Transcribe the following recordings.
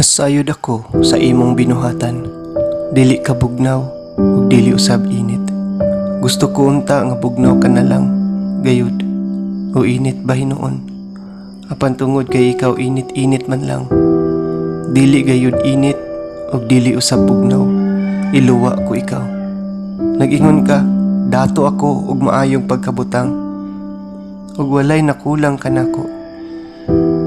Nasayod ako sa imong binuhatan, dili ka bugnaw ug dili usab init. Gusto ko unta nga bugnaw ka na lang, gayud o init ba hinuon. Apan tungod kay ikaw init-init man lang, dili gayud init ug dili usab bugnaw, iluwa ko ikaw. Nag-ingon ka, dato ako ug maayong pagkabutang, ug walay nakulang kanako.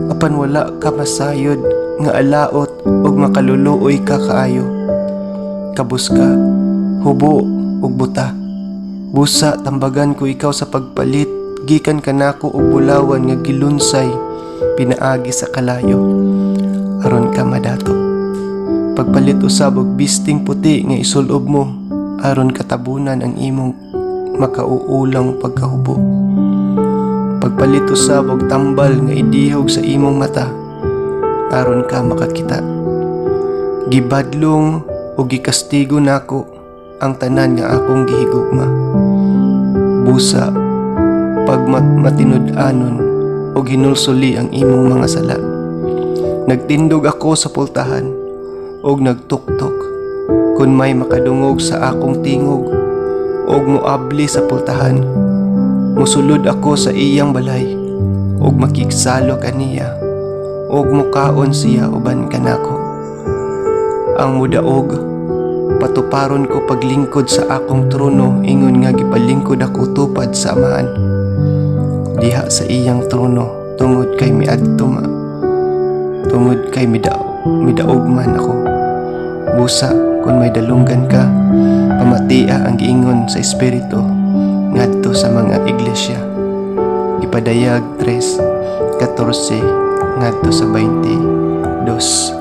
Apan wala ka masayod nga alaot ug makaluluoy ka kaayo. Kabus ka, hubo ug buta. Busa tambagan ko ikaw sa pagpalit, gikan kanako og bulawan nga gilunsay pinaagi sa kalayo. Aron ka madato. Pagpalit usab og bisting puti nga isulob mo, aron katabunan ang imong makauulang pagkahubo. Pagpalit usab og tambal nga idihog sa imong mata, aron ka makakita. Gibadlong o gikastigo nako ang tanan nga akong gihigugma. Busa pag matinud-anon o ginulsuli ang imong mga sala. Nagtindog ako sa pultahan og nagtuktok kun may makadungog sa akong tingog og moabli sa pultahan. Musulod ako sa iyang balay og makigsalo kaniya og mukaon siya uban kanako. Ang mudaog patuparon ko paglingkod sa akong trono, ingon nga gipalingkod ako tupad sa amahan. Diha sa iyang trono tungod kay miadto ma, tungod kay midaog man ako. Busa kung may dalunggan ka, pamatia ang giingon sa espiritu ngadto sa mga iglesia. Ipadayag 3:14 ngadto sa 22.